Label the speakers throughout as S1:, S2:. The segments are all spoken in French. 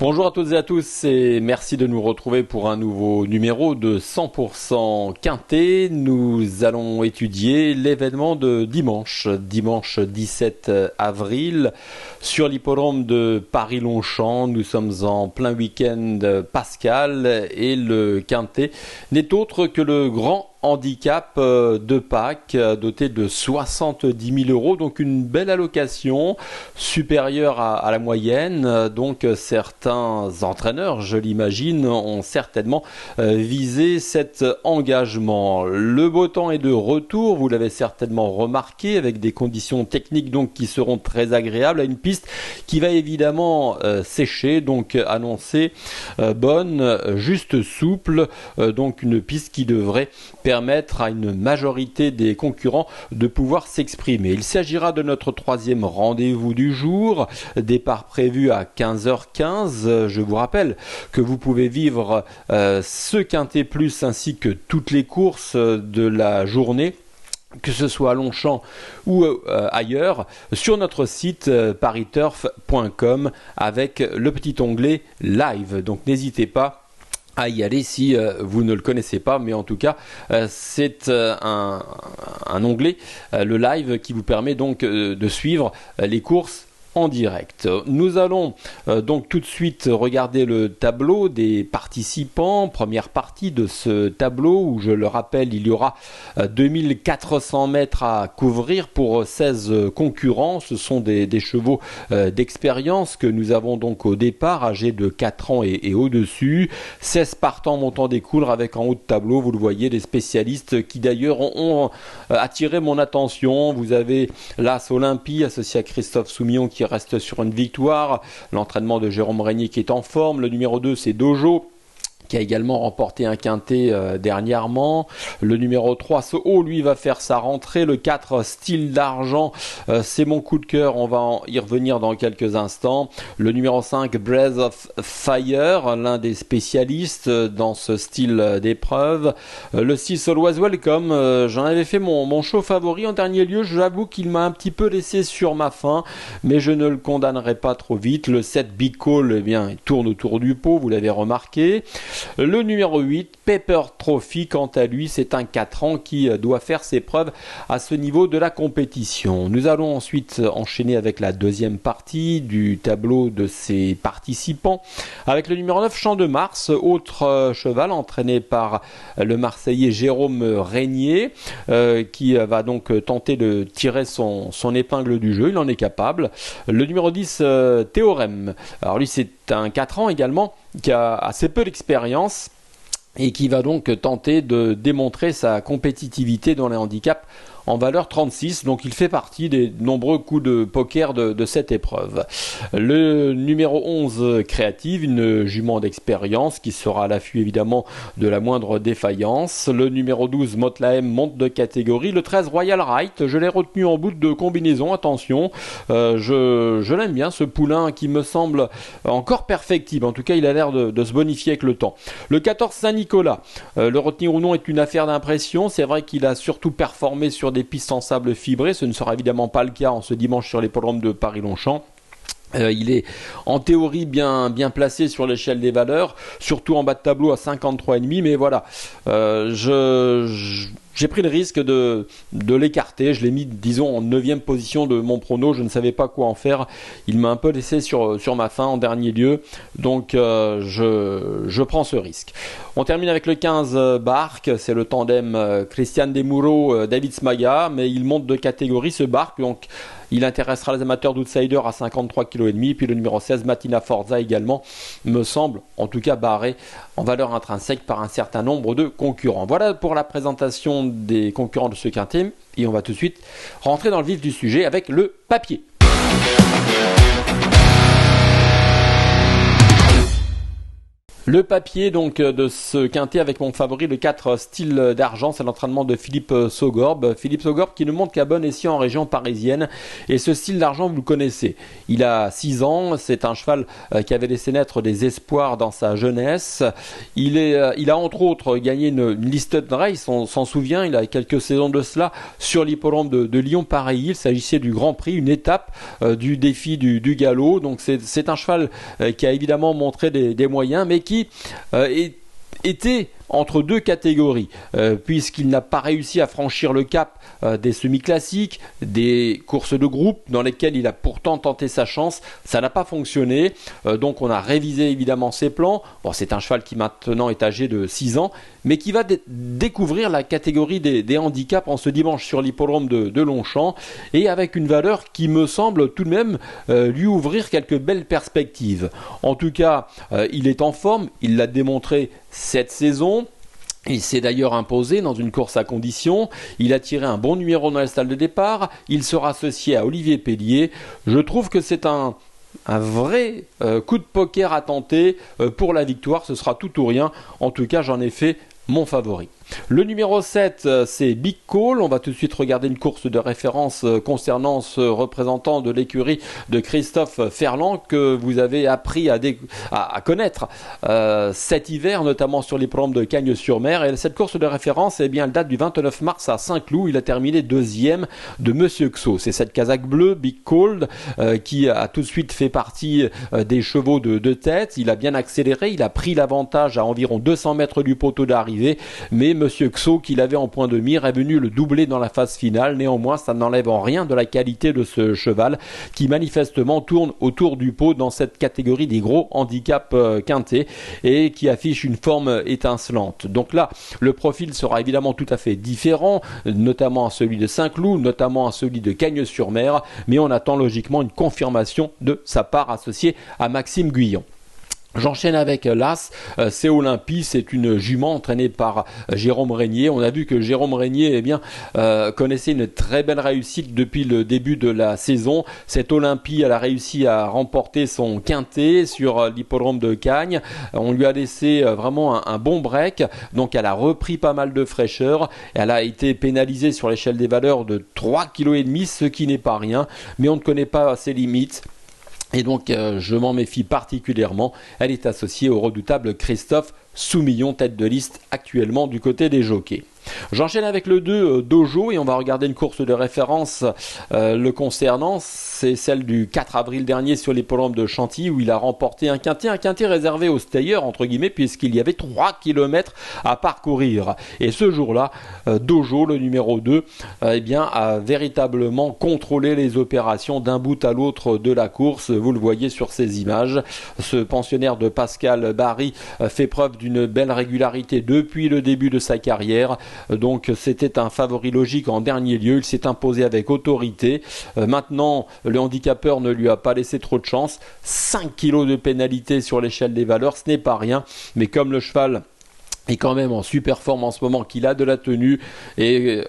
S1: Bonjour à toutes et à tous et merci de nous retrouver pour un nouveau numéro de 100% Quintet. Nous allons étudier l'événement de dimanche 17 avril sur l'hippodrome de Paris-Longchamp. Nous sommes en plein week-end pascal et le Quintet n'est autre que le grand handicap de Pâques doté de 70 000 euros, donc une belle allocation supérieure à la moyenne. Donc certains entraîneurs, je l'imagine, ont certainement visé cet engagement. Le beau temps est de retour, vous l'avez certainement remarqué, avec des conditions techniques donc qui seront très agréables, à une piste qui va évidemment sécher, donc annoncée bonne, juste souple, donc une piste qui devrait permettre à une majorité des concurrents de pouvoir s'exprimer. Il s'agira de notre troisième rendez-vous du jour, départ prévu à 15h15. Je vous rappelle que vous pouvez vivre ce Quintet Plus ainsi que toutes les courses de la journée, que ce soit à Longchamp ou ailleurs, sur notre site pariturf.com avec le petit onglet live. Donc n'hésitez pas à y aller si vous ne le connaissez pas, mais en tout cas c'est un onglet, le live, qui vous permet donc de suivre les courses en direct. Nous allons donc tout de suite regarder le tableau des participants. Première partie de ce tableau où, je le rappelle, il y aura 2400 mètres à couvrir pour 16 concurrents. Ce sont des chevaux d'expérience que nous avons donc au départ, âgés de 4 ans et au-dessus. 16 partants montant des couleurs avec en haut de tableau, vous le voyez, des spécialistes qui d'ailleurs ont attiré mon attention. Vous avez l'As Olympie associé à Christophe Soumillon qui reste sur une victoire, l'entraînement de Jérôme Régnier qui est en forme, le numéro 2 c'est Dojo qui a également remporté un quintet dernièrement. Le numéro 3, ce haut, lui, va faire sa rentrée. Le 4, Style d'Argent, c'est mon coup de cœur. On va y revenir dans quelques instants. Le numéro 5, Breath of Fire, l'un des spécialistes dans ce style d'épreuve. Le 6, Always Welcome, j'en avais fait mon show favori en dernier lieu. J'avoue qu'il m'a un petit peu laissé sur ma faim, mais je ne le condamnerai pas trop vite. Le 7, Big Call, eh bien, il tourne autour du pot, vous l'avez remarqué. Le numéro 8, Pepper Trophy, quant à lui, c'est un 4 ans qui doit faire ses preuves à ce niveau de la compétition. Nous allons ensuite enchaîner avec la deuxième partie du tableau de ces participants, avec le numéro 9, Champ de Mars, autre cheval entraîné par le Marseillais Jérôme Régnier, qui va donc tenter de tirer son épingle du jeu, il en est capable. Le numéro 10, Théorème, alors lui c'est un 4 ans également, qui a assez peu d'expérience et qui va donc tenter de démontrer sa compétitivité dans les handicaps en valeur 36, donc il fait partie des nombreux coups de poker de cette épreuve. Le numéro 11, Créative, une jument d'expérience qui sera à l'affût évidemment de la moindre défaillance. Le numéro 12, Motlaem, monte de catégorie. Le 13, Royal Right, je l'ai retenu en bout de combinaison, attention, je l'aime bien ce poulain qui me semble encore perfectible, en tout cas il a l'air de se bonifier avec le temps. Le 14, Saint-Nicolas, le retenir ou non est une affaire d'impression, c'est vrai qu'il a surtout performé sur des pistes en sable fibré, ce ne sera évidemment pas le cas en ce dimanche sur l'hippodrome de Paris-Longchamp. Il est en théorie bien placé sur l'échelle des valeurs, surtout en bas de tableau à 53,5, mais voilà, j'ai pris le risque de l'écarter, je l'ai mis disons en 9e position de mon prono, je ne savais pas quoi en faire, il m'a un peu laissé sur ma faim en dernier lieu, donc je prends ce risque. On termine avec le 15, Barque, c'est le tandem Christian Demuro, David Smaga, mais il monte de catégorie ce Barque, donc il intéressera les amateurs d'outsider à 53,5 kg. Puis le numéro 16, Matina Forza également, me semble en tout cas barré en valeur intrinsèque par un certain nombre de concurrents. Voilà pour la présentation des concurrents de ce quintet. Et on va tout de suite rentrer dans le vif du sujet avec le papier. Le papier donc de ce quintet avec mon favori, le 4 Style d'Argent, c'est l'entraînement de Philippe Saugorbe. Philippe Saugorbe qui ne monte qu'à bon escient en région parisienne. Et ce Style d'Argent, vous le connaissez. Il a 6 ans, c'est un cheval qui avait laissé naître des espoirs dans sa jeunesse. Il a entre autres gagné une listed race, on s'en souvient, il a quelques saisons de cela, sur l'hippodrome de Lyon-Paris. Il s'agissait du Grand Prix, une étape du défi du galop. Donc c'est un cheval qui a évidemment montré des moyens, mais qui était entre deux catégories, puisqu'il n'a pas réussi à franchir le cap des semi-classiques, des courses de groupe dans lesquelles il a pourtant tenté sa chance. Ça n'a pas fonctionné, donc on a révisé évidemment ses plans. Bon, c'est un cheval qui maintenant est âgé de 6 ans, mais qui va découvrir la catégorie des handicaps en ce dimanche sur l'hippodrome de Longchamp, et avec une valeur qui me semble tout de même lui ouvrir quelques belles perspectives. En tout cas, il est en forme, il l'a démontré cette saison. Il s'est d'ailleurs imposé dans une course à condition. Il a tiré un bon numéro dans la salle de départ. Il sera associé à Olivier Pellier. Je trouve que c'est un vrai coup de poker à tenter pour la victoire. Ce sera tout ou rien. En tout cas, j'en ai fait mon favori. Le numéro 7, c'est Big Call. On va tout de suite regarder une course de référence concernant ce représentant de l'écurie de Christophe Ferland que vous avez appris à connaître cet hiver, notamment sur les programmes de Cagnes-sur-Mer. Et cette course de référence, eh bien, elle date du 29 mars à Saint-Cloud. Il a terminé deuxième de Monsieur Xo. C'est cette casaque bleue, Big Call, qui a tout de suite fait partie des chevaux de tête. Il a bien accéléré. Il a pris l'avantage à environ 200 mètres du poteau d'arrivée. Mais Monsieur Xo, qu'il avait en point de mire, est venu le doubler dans la phase finale. Néanmoins, ça n'enlève en rien de la qualité de ce cheval qui manifestement tourne autour du pot dans cette catégorie des gros handicaps quintés et qui affiche une forme étincelante. Donc là, le profil sera évidemment tout à fait différent, notamment à celui de Saint-Cloud, notamment à celui de Cagnes-sur-Mer, mais on attend logiquement une confirmation de sa part associée à Maxime Guyon. J'enchaîne avec l'As, c'est Olympie, c'est une jument entraînée par Jérôme Régnier. On a vu que Jérôme Régnier connaissait une très belle réussite depuis le début de la saison. Cette Olympie, elle a réussi à remporter son quintet sur l'hippodrome de Cagnes. On lui a laissé vraiment un bon break, donc elle a repris pas mal de fraîcheur. Elle a été pénalisée sur l'échelle des valeurs de 3,5 kg, ce qui n'est pas rien, mais on ne connaît pas ses limites. Et donc je m'en méfie particulièrement. Elle est associée au redoutable Christophe Soumillon, tête de liste actuellement du côté des jockeys. J'enchaîne avec le 2 Dojo et on va regarder une course de référence le concernant. C'est celle du 4 avril dernier sur l'hippodrome de Chantilly où il a remporté un quintet réservé aux stayers entre guillemets puisqu'il y avait 3 km à parcourir. Et ce jour-là, Dojo, le numéro 2, eh bien, a véritablement contrôlé les opérations d'un bout à l'autre de la course. Vous le voyez sur ces images. Ce pensionnaire de Pascal Barry fait preuve d'une belle régularité depuis le début de sa carrière. Donc c'était un favori logique en dernier lieu, il s'est imposé avec autorité. Maintenant le handicapeur ne lui a pas laissé trop de chance, 5 kilos de pénalité sur l'échelle des valeurs, ce n'est pas rien, mais comme le cheval est quand même en super forme en ce moment, qu'il a de la tenue et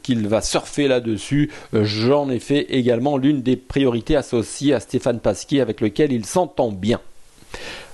S1: qu'il va surfer là-dessus, j'en ai fait également l'une des priorités associées à Stéphane Pasquier avec lequel il s'entend bien.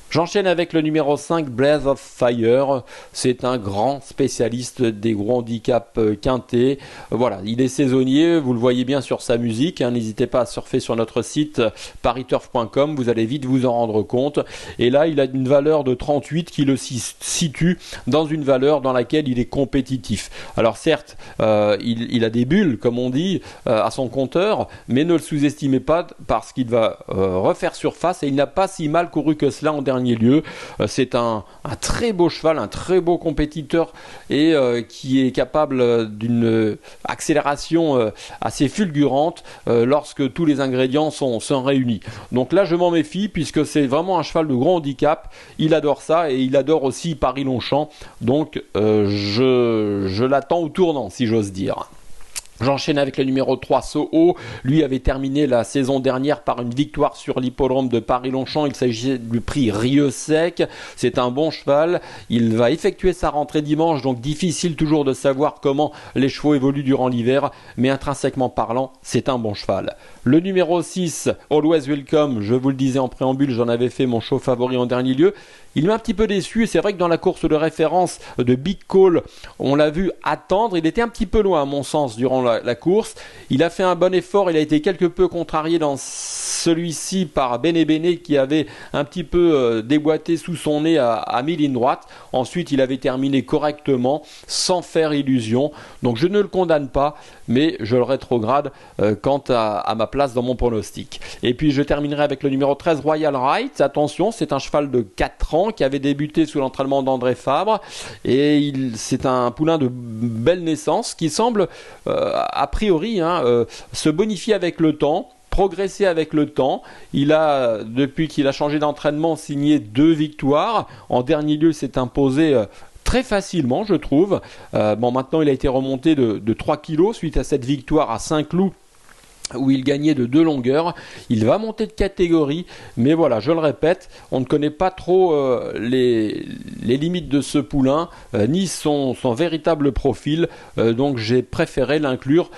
S1: J'enchaîne avec le numéro 5, Blaze of Fire. C'est un grand spécialiste des gros handicaps quintés. Voilà, il est saisonnier, vous le voyez bien sur sa musique. N'hésitez pas à surfer sur notre site pariturf.com, vous allez vite vous en rendre compte. Et là, il a une valeur de 38 qui le situe dans une valeur dans laquelle il est compétitif. Alors certes, il a des bulles, comme on dit, à son compteur, mais ne le sous-estimez pas parce qu'il va refaire surface et il n'a pas si mal couru que cela en dernier lieu. C'est un très beau cheval, un très beau compétiteur et qui est capable d'une accélération assez fulgurante lorsque tous les ingrédients sont réunis. Donc là je m'en méfie puisque c'est vraiment un cheval de grand handicap. Il adore ça et il adore aussi Paris-Longchamp. Donc je l'attends au tournant si j'ose dire. J'enchaîne avec le numéro 3, Soho. Lui avait terminé la saison dernière par une victoire sur l'hippodrome de Paris-Longchamp. Il s'agissait du prix Rieux-Sec. C'est un bon cheval. Il va effectuer sa rentrée dimanche, donc difficile toujours de savoir comment les chevaux évoluent durant l'hiver. Mais intrinsèquement parlant, c'est un bon cheval. Le numéro 6, Always Welcome. Je vous le disais en préambule, j'en avais fait mon show favori en dernier lieu. Il m'a un petit peu déçu et c'est vrai que dans la course de référence de Big Call, on l'a vu attendre. Il était un petit peu loin à mon sens durant la course. Il a fait un bon effort. Il a été quelque peu contrarié dans celui-ci par Bene Bene qui avait un petit peu déboîté sous son nez à mi-ligne droite. Ensuite, il avait terminé correctement sans faire illusion. Donc je ne le condamne pas, mais je le rétrograde quant à ma place dans mon pronostic. Et puis je terminerai avec le numéro 13, Royal Right. Attention, c'est un cheval de 4 ans qui avait débuté sous l'entraînement d'André Fabre et c'est un poulain de belle naissance qui semble a priori se bonifier avec le temps, progresser avec le temps. Il a, depuis qu'il a changé d'entraînement, signé 2 victoires. En dernier lieu, s'est imposé très facilement, je trouve. Maintenant, il a été remonté de 3 kilos suite à cette victoire à Saint-Cloud, où il gagnait de 2 longueurs. Il va monter de catégorie, mais voilà, je le répète, on ne connaît pas trop les limites de ce poulain, ni son véritable profil, donc j'ai préféré l'inclure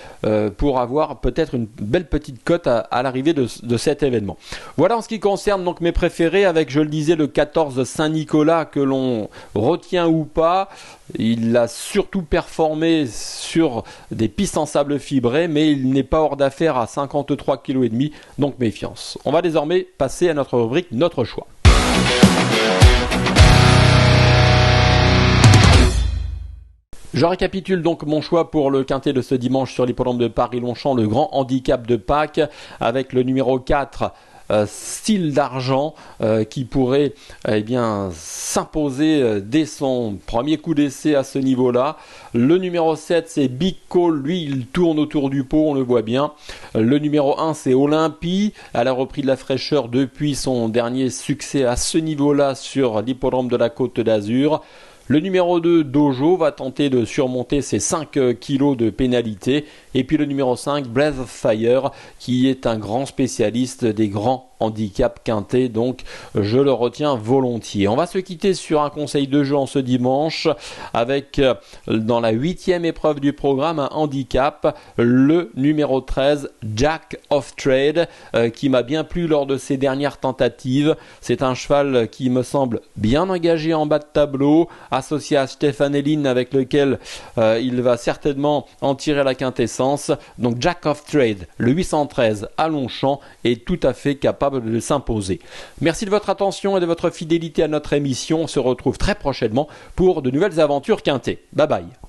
S1: pour avoir peut-être une belle petite cote à l'arrivée de cet événement. Voilà en ce qui concerne donc mes préférés, avec, je le disais, le 14 Saint-Nicolas que l'on retient ou pas. Il a surtout performé sur des pistes en sable fibré, mais il n'est pas hors d'affaire à 53,5 kg, donc méfiance. On va désormais passer à notre rubrique Notre choix. Je récapitule donc mon choix pour le quintet de ce dimanche sur l'hippodrome de Paris-Longchamp, le grand handicap de Pâques, avec le numéro 4, Style d'argent, qui pourrait s'imposer dès son premier coup d'essai à ce niveau-là. Le numéro 7, c'est Big Call. Lui, il tourne autour du pot, on le voit bien. Le numéro 1, c'est Olympie. Elle a repris de la fraîcheur depuis son dernier succès à ce niveau-là sur l'hippodrome de la Côte d'Azur. Le numéro 2, Dojo, va tenter de surmonter ses 5 kilos de pénalité. Et puis le numéro 5, Breath of Fire, qui est un grand spécialiste des grands handicap quintet, donc je le retiens volontiers. On va se quitter sur un conseil de jeu en ce dimanche avec, dans la 8e épreuve du programme, un handicap, le numéro 13, Jack of Trade, qui m'a bien plu lors de ses dernières tentatives. C'est un cheval qui me semble bien engagé en bas de tableau, associé à Stéphane Hélène, avec lequel il va certainement en tirer la quintessence. Donc Jack of Trade, le 813 à Longchamp, est tout à fait capable de s'imposer. Merci de votre attention et de votre fidélité à notre émission. On se retrouve très prochainement pour de nouvelles aventures quintées. Bye bye.